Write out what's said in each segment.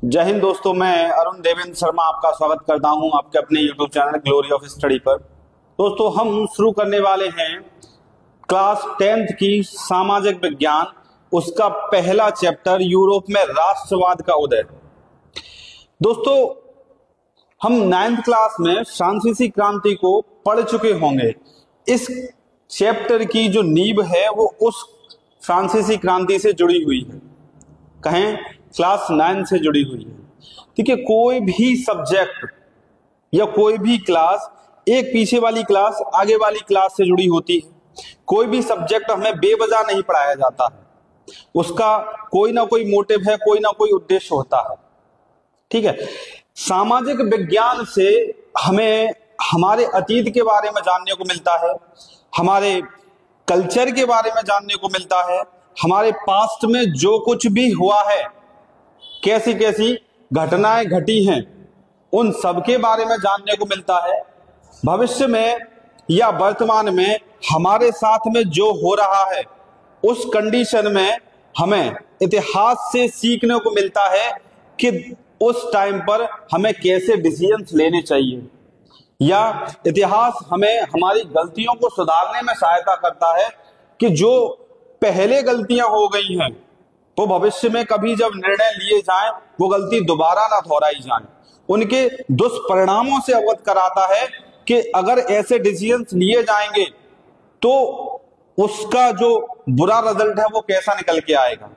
जय हिंद दोस्तों, मैं अरुण देवेंद्र शर्मा आपका स्वागत करता हूं आपके अपने YouTube channel glory of study पर। दोस्तों, हम शुरू करने वाले हैं क्लास 10th की सामाजिक विज्ञान, उसका पहला चैप्टर यूरोप में राष्ट्रवाद का उदय। दोस्तों, हम 9th क्लास में फ्रांसीसी क्रांति को पढ़ चुके होंगे। इस चैप्टर की जो नींव है वो उस फ्रांसीसी क्रांति से जुड़ी हुई है, कहें क्लास 9 से जुड़ी हुई है। ठीक है, कोई भी सब्जेक्ट या कोई भी क्लास एक पीछे वाली क्लास आगे वाली क्लास से जुड़ी होती है। कोई भी सब्जेक्ट हमें बेवजह नहीं पढ़ाया जाता है, उसका कोई ना कोई मोटिव है, कोई ना कोई उद्देश्य होता है। ठीक है, सामाजिक विज्ञान से हमें हमारे अतीत के बारे में जानने को मिलता है, हमारे कल्चर के बारे में जानने को मिलता है, हमारे पास्ट में जो कुछ भी हुआ है, कैसी कैसी घटनाएं घटी हैं, उन सब के बारे में जानने को मिलता है। भविष्य में या वर्तमान में हमारे साथ में जो हो रहा है उस कंडीशन में हमें इतिहास से सीखने को मिलता है कि उस टाइम पर हमें कैसे डिसीजंस लेने चाहिए, या इतिहास हमें हमारी गलतियों को सुधारने में सहायता करता है कि जो पहले गलतियां हो गई हैं वो भविष्य में कभी जब निर्णय लिए जाएं वो गलती दोबारा ना दोहराई जाए। उनके दुष्परिणामों से अवगत कराता है कि अगर ऐसे डिसीजंस लिए जाएंगे तो उसका जो बुरा रिजल्ट है वो कैसा निकल के आएगा।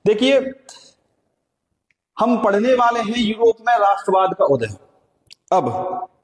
देखिए, हम पढ़ने वाले हैं यूरोप में राष्ट्रवाद का उदय। अब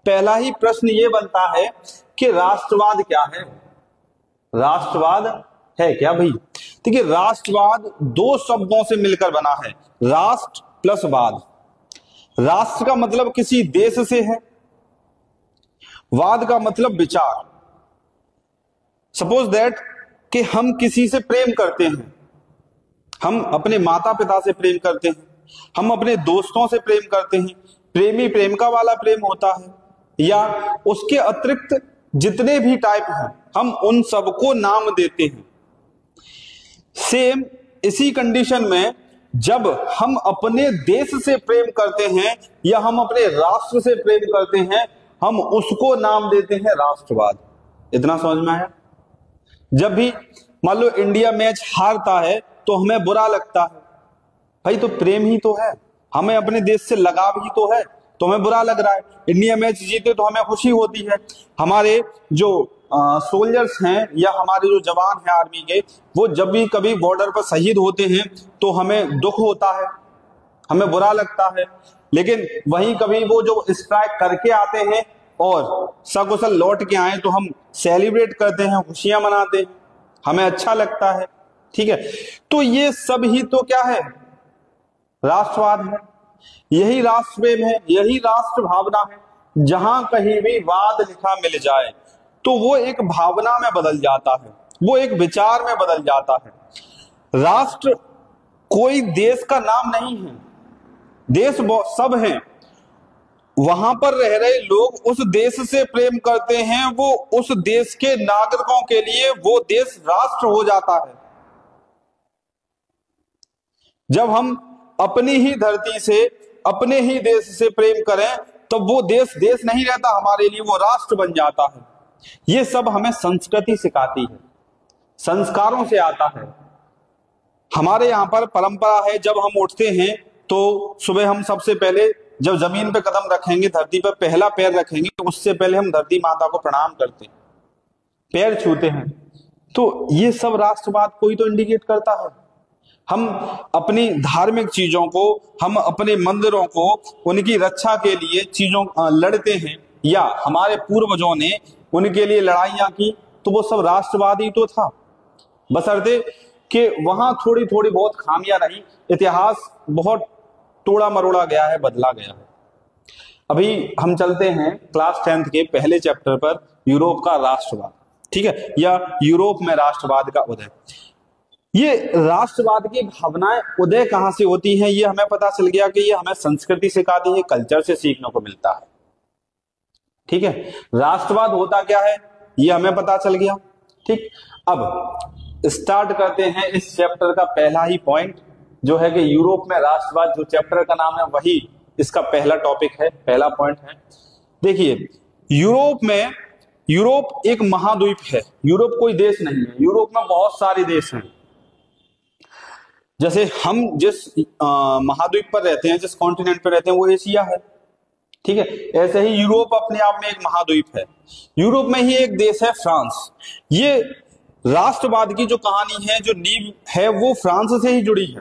पहला ही प्रश्न ये बनता है कि राष्ट्रवाद क्या है? राष्ट्रवाद है क्या भाई? देखिए, राष्ट्रवाद दो शब्दों से मिलकर बना है, राष्ट्र प्लस वाद। राष्ट्र का मतलब किसी देश से है, वाद का मतलब विचार। सपोज दैट कि हम किसी से प्रेम करते हैं, हम अपने माता पिता से प्रेम करते हैं, हम अपने दोस्तों से प्रेम करते हैं। प्रेमी प्रेम का वाला प्रेम होता है, या उसके अतिरिक्त जितने भी टाइप हैं हम उन सबको नाम देते हैं। सेम इसी कंडीशन में जब हम अपने देश से प्रेम करते हैं या हम अपने राष्ट्र से प्रेम करते हैं, हम उसको नाम देते हैं राष्ट्रवाद। इतना समझ में आया? जब भी मान लो इंडिया मैच हारता है तो हमें बुरा लगता है, भाई तो प्रेम ही तो है, हमें अपने देश से लगाव ही तो है, तो हमें बुरा लग रहा है। इंडिया मैच जीते तो हमें खुशी होती है। हमारे जो सोल्जर्स हैं या हमारे जो जवान हैं आर्मी के, वो जब भी कभी बॉर्डर पर शहीद होते हैं तो हमें दुख होता है, हमें बुरा लगता है। लेकिन वहीं कभी वो जो स्ट्राइक करके आते हैं और सकुशल लौट के आए तो हम सेलिब्रेट करते हैं, खुशियां मनाते हैं, हमें अच्छा लगता है। ठीक है, तो ये सब ही तो क्या है? राष्ट्रवाद है। यही राष्ट्र प्रेम है, यही राष्ट्र भावना है। जहां कहीं भी वाद लिखा मिल जाए तो वो एक भावना में बदल जाता है, वो एक विचार में बदल जाता है। राष्ट्र कोई देश का नाम नहीं है, देश सब हैं। वहां पर रह रहे लोग उस देश से प्रेम करते हैं, वो उस देश के नागरिकों के लिए वो देश राष्ट्र हो जाता है। जब हम अपनी ही धरती से, अपने ही देश से प्रेम करें तो वो देश देश नहीं रहता हमारे लिए, वो राष्ट्र बन जाता है। ये सब हमें संस्कृति सिखाती है, संस्कारों से आता है। हमारे यहाँ पर परंपरा है, जब हम उठते हैं तो सुबह हम सबसे पहले जब जमीन पे कदम रखेंगे, धरती पर पहला पैर रखेंगे, उससे पहले हम धरती माता को प्रणाम करते हैं, पैर छूते हैं। तो ये सब राष्ट्रवाद को ही तो इंडिकेट करता है। हम अपनी धार्मिक चीजों को, हम अपने मंदिरों को, उनकी रक्षा के लिए चीजों लड़ते हैं, या हमारे पूर्वजों ने उनके लिए लड़ाइयां की, तो वो सब राष्ट्रवाद ही तो था। बशर्ते कि वहां थोड़ी थोड़ी बहुत खामियां रही, इतिहास बहुत तोड़ा मरोड़ा गया है, बदला गया है। अभी हम चलते हैं क्लास 10th के पहले चैप्टर पर, यूरोप का राष्ट्रवाद। ठीक है, या यूरोप में राष्ट्रवाद का उदय। ये राष्ट्रवाद की भावनाएं उदय कहां से होती हैं, ये हमें पता चल गया कि ये हमें संस्कृति सिखाती है, कल्चर से सीखने को मिलता है। ठीक है, राष्ट्रवाद होता क्या है ये हमें पता चल गया। ठीक, अब स्टार्ट करते हैं इस चैप्टर का पहला ही पॉइंट, जो है कि यूरोप में राष्ट्रवाद, जो चैप्टर का नाम है वही इसका पहला टॉपिक है, पहला पॉइंट है। देखिए यूरोप एक महाद्वीप है, यूरोप कोई देश नहीं है। यूरोप में बहुत सारे देश हैं। जैसे हम जिस महाद्वीप पर रहते हैं, जिस कॉन्टिनेंट पर रहते हैं वो एशिया है, ठीक है। ऐसे ही यूरोप अपने आप में एक महाद्वीप है। यूरोप में ही एक देश है फ्रांस। ये राष्ट्रवाद की जो कहानी है, जो नींव है, वो फ्रांस से ही जुड़ी है।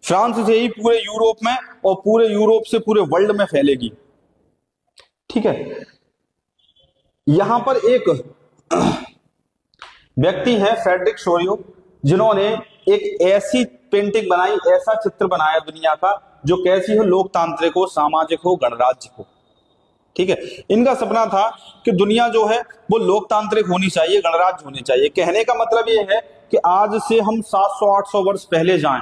फ्रांस से ही पूरे यूरोप में और पूरे यूरोप से पूरे वर्ल्ड में फैलेगी, ठीक है। यहां पर एक व्यक्ति है फ्रेडरिक सोरियो, जिन्होंने एक ऐसी पेंटिंग बनाई, ऐसा चित्र बनाया दुनिया का जो कैसी हो, लोकतांत्रिक हो, सामाजिक हो, गणराज्य हो, ठीक है। इनका सपना था कि दुनिया जो है वो लोकतांत्रिक होनी चाहिए, गणराज्य होनी चाहिए। कहने का मतलब ये है कि आज से हम 700-800 वर्ष पहले जाएं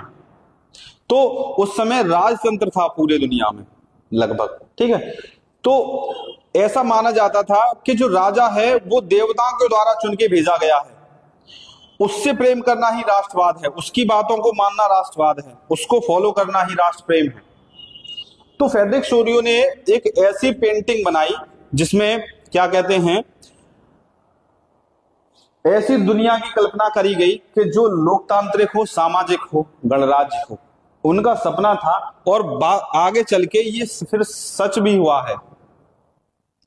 तो उस समय राजतंत्र था पूरे दुनिया में लगभग, ठीक है। तो ऐसा माना जाता था कि जो राजा है वो देवताओं के द्वारा चुन के भेजा गया है, उससे प्रेम करना ही राष्ट्रवाद है, उसकी बातों को मानना राष्ट्रवाद है, उसको फॉलो करना ही राष्ट्र प्रेम है। तो फ्रेडरिक सोरियो ने एक ऐसी पेंटिंग बनाई जिसमें क्या कहते हैं, ऐसी दुनिया की कल्पना करी गई कि जो लोकतांत्रिक हो, सामाजिक हो, गणराज्य हो। उनका सपना था और आगे चल के ये फिर सच भी हुआ है,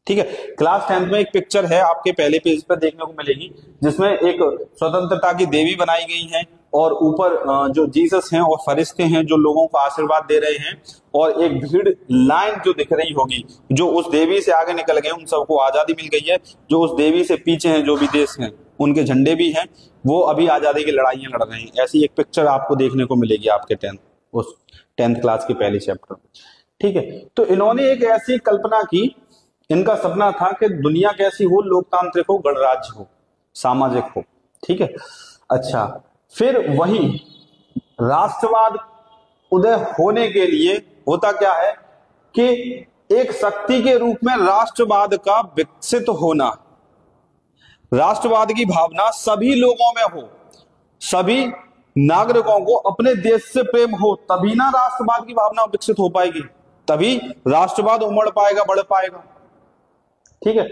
ठीक है। क्लास 10th में एक पिक्चर है, आपके पहले पेज पर देखने को मिलेगी, जिसमें एक स्वतंत्रता की देवी बनाई गई है और ऊपर जो जीसस हैं और फरिश्ते हैं जो लोगों को आशीर्वाद दे रहे हैं, और एक भीड़ लाइन जो दिख रही होगी, जो उस देवी से आगे निकल गए, उन सबको आजादी मिल गई है। जो उस देवी से पीछे हैं, जो भी देश हैं, उनके झंडे भी हैं, वो अभी आजादी की लड़ाइयां लड़ रहे हैं। ऐसी एक पिक्चर आपको देखने को मिलेगी आपके 10th क्लास के पहले चैप्टर, ठीक है। तो इन्होंने एक ऐसी कल्पना की, इनका सपना था कि दुनिया कैसी हो, लोकतांत्रिक हो, गणराज्य हो, सामाजिक हो, ठीक है। अच्छा, फिर वही राष्ट्रवाद उदय होने के लिए होता क्या है कि एक शक्ति के रूप में राष्ट्रवाद का विकसित होना, राष्ट्रवाद की भावना सभी लोगों में हो, सभी नागरिकों को अपने देश से प्रेम हो, तभी ना राष्ट्रवाद की भावना विकसित हो पाएगी, तभी राष्ट्रवाद उमड़ पाएगा, बढ़ पाएगा, ठीक है।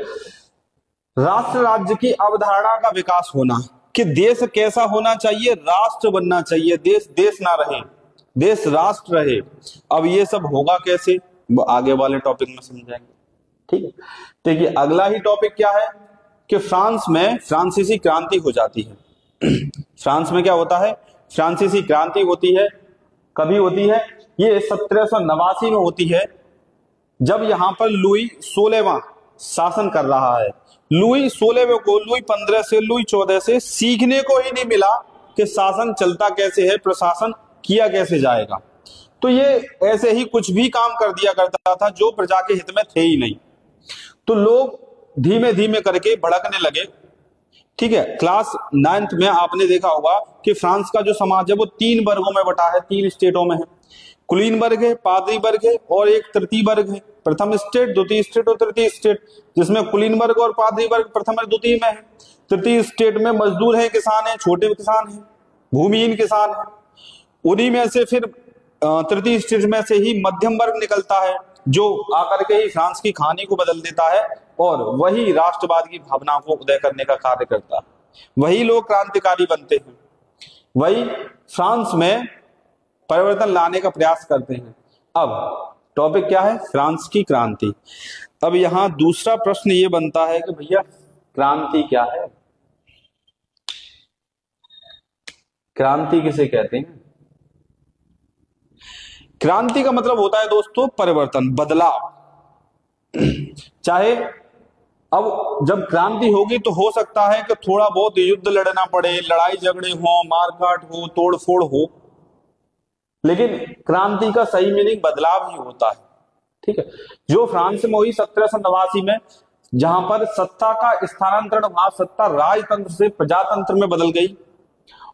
राष्ट्र राज्य की अवधारणा का विकास होना कि देश कैसा होना चाहिए, राष्ट्र बनना चाहिए, देश देश ना रहे, देश राष्ट्र रहे। अब ये सब होगा कैसे, वो आगे वाले टॉपिक में समझाएंगे, ठीक है। देखिए अगला ही टॉपिक क्या है कि फ्रांस में फ्रांसीसी क्रांति हो जाती है। फ्रांस में क्या होता है, फ्रांसीसी क्रांति होती है। कभी होती है, ये 1789 में होती है, जब यहां पर लुई 16वां शासन कर रहा है। लुई 16वें को लुई 15 से लुई 14 से सीखने को ही नहीं मिला कि शासन चलता कैसे है, प्रशासन किया कैसे जाएगा। तो ये ऐसे ही कुछ भी काम कर दिया करता था जो प्रजा के हित में थे ही नहीं। तो लोग धीमे धीमे करके भड़कने लगे, ठीक है। क्लास 9th में आपने देखा होगा कि फ्रांस का जो समाज है वो 3 वर्गों में बटा है, 3 स्टेटों में है। कुलीन वर्ग है, पादरी वर्ग है और एक तृतीय वर्ग है। प्रथम स्टेट, द्वितीय स्टेट और तृतीय स्टेट, जिसमें कुलीन वर्ग और पादरी वर्ग प्रथम और द्वितीय में है। तृतीय स्टेट में मजदूर है, किसान है, छोटे किसान है, भूमिहीन किसान है। उन्हीं में से फिर तृतीय स्टेट में से ही मध्यम वर्ग निकलता है, जो आकर के ही फ्रांस की कहानी को बदल देता है और वही राष्ट्रवाद की भावना को उदय करने का कार्य करता है। वही लोग क्रांतिकारी बनते हैं, वही फ्रांस में परिवर्तन लाने का प्रयास करते हैं। अब टॉपिक क्या है, फ्रांस की क्रांति। अब यहां दूसरा प्रश्न ये बनता है कि भैया क्रांति क्या है, क्रांति किसे कहते हैं। क्रांति का मतलब होता है दोस्तों परिवर्तन, बदलाव। चाहे अब जब क्रांति होगी तो हो सकता है कि थोड़ा बहुत युद्ध लड़ना पड़े, लड़ाई झगड़े हो, मारकाट हो, तोड़फोड़ हो, लेकिन क्रांति का सही मीनिंग बदलाव ही होता है, ठीक है। जो फ्रांस में हुई 1789 में, जहां पर सत्ता का स्थानांतरण हुआ, सत्ता राजतंत्र से प्रजातंत्र में बदल गई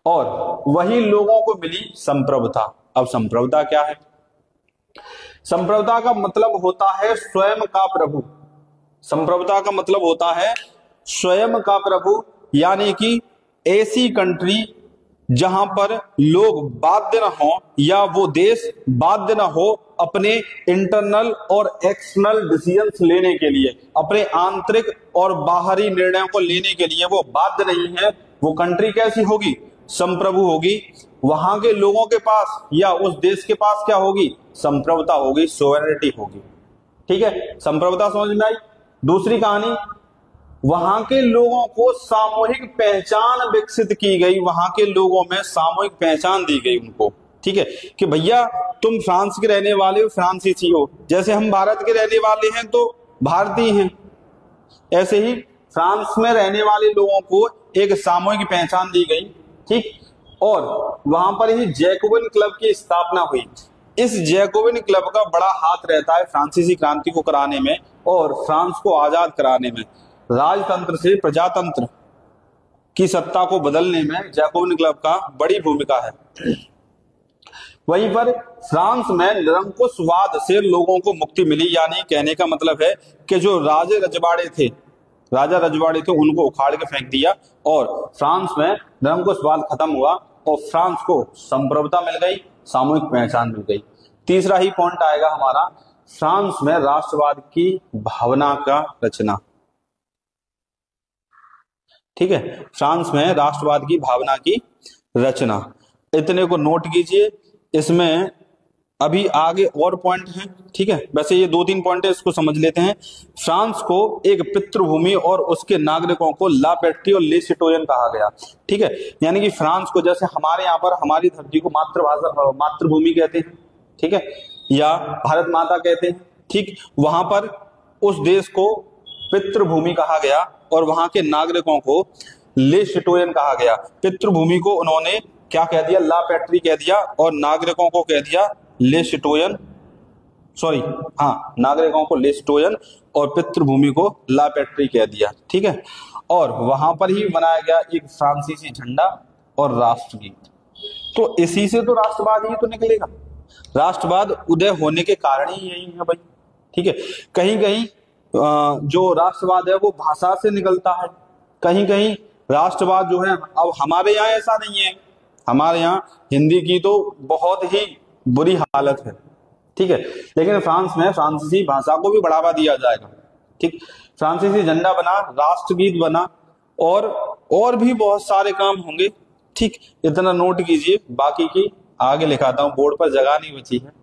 और वही लोगों को मिली संप्रभुता। अब संप्रभुता क्या है, संप्रभुता का मतलब होता है स्वयं का प्रभु। संप्रभुता का मतलब होता है स्वयं का प्रभु, यानी कि ऐसी कंट्री जहां पर लोग बाध्य न हो या वो देश बाध्य न हो अपने इंटरनल और एक्सटर्नल डिसीजंस लेने के लिए, अपने आंतरिक और बाहरी निर्णयों को लेने के लिए वो बाध्य नहीं है, वो कंट्री कैसी होगी? संप्रभु होगी। वहां के लोगों के पास या उस देश के पास क्या होगी? संप्रभुता होगी, सोवेरेनिटी होगी। ठीक है, संप्रभुता समझ में आई। दूसरी कहानी, वहां के लोगों को सामूहिक पहचान विकसित की गई, वहां के लोगों में सामूहिक पहचान दी गई उनको। ठीक है, कि भैया तुम फ्रांस के रहने वाले हो, फ्रांसीसी हो, जैसे हम भारत के रहने वाले हैं तो भारतीय हैं, ऐसे ही फ्रांस में रहने वाले लोगों को एक सामूहिक पहचान दी गई। ठीक, और वहां पर ही जैकोबिन क्लब की स्थापना हुई। इस जैकोबिन क्लब का बड़ा हाथ रहता है फ्रांसीसी क्रांति को कराने में और फ्रांस को आजाद कराने में, राजतंत्र से प्रजातंत्र की सत्ता को बदलने में जैकोबिन क्लब का बड़ी भूमिका है। वहीं पर फ्रांस में निरंकुशवाद से लोगों को मुक्ति मिली, यानी कहने का मतलब है कि जो राजा रजवाड़े थे उनको उखाड़ के फेंक दिया और फ्रांस में निरंकुशवाद खत्म हुआ और फ्रांस को संप्रभुता मिल गई, सामूहिक पहचान मिल गई। तीसरा ही पॉइंट आएगा हमारा, फ्रांस में राष्ट्रवाद की भावना का रचना। ठीक है, फ्रांस में राष्ट्रवाद की भावना की रचना, इतने को नोट कीजिए। इसमें अभी आगे और पॉइंट हैं। ठीक है, वैसे ये 2-3 पॉइंट है, इसको समझ लेते हैं। फ्रांस को एक पितृभूमि और उसके नागरिकों को ला पैट्री और ले सिटोयन कहा गया। ठीक है, यानी कि फ्रांस को जैसे हमारे यहाँ पर हमारी धरती को मातृभाषा मातृभूमि कहते हैं, ठीक है, या भारत माता कहते हैं। ठीक, वहां पर उस देश को पितृभूमि कहा गया और वहां के नागरिकों को ले सिटोयन कहा गया। पितृभूमि को उन्होंने क्या कह दिया? ला पैट्री कह दिया, और नागरिकों को कह दिया ले सिटोयन, सॉरी हाँ, नागरिकों को ले सिटोयन और पितृभूमि को ला पैट्री कह दिया। ठीक है, और वहां पर ही बनाया गया एक फ्रांसीसी झंडा और राष्ट्रगीत। तो इसी से तो राष्ट्रवाद ही तो निकलेगा। राष्ट्रवाद उदय होने के कारण ही यही है भाई। ठीक है, कहीं कहीं जो राष्ट्रवाद है वो भाषा से निकलता है, कहीं कहीं राष्ट्रवाद जो है, अब हमारे यहाँ ऐसा नहीं है, हमारे यहाँ हिंदी की तो बहुत ही बुरी हालत है। ठीक है, लेकिन फ्रांस में फ्रांसीसी भाषा को भी बढ़ावा दिया जाएगा। ठीक, फ्रांसीसी झंडा बना, राष्ट्रगीत बना और भी बहुत सारे काम होंगे। ठीक, इतना नोट कीजिए, बाकी की आगे लिखाता हूं, बोर्ड पर जगह नहीं बची है।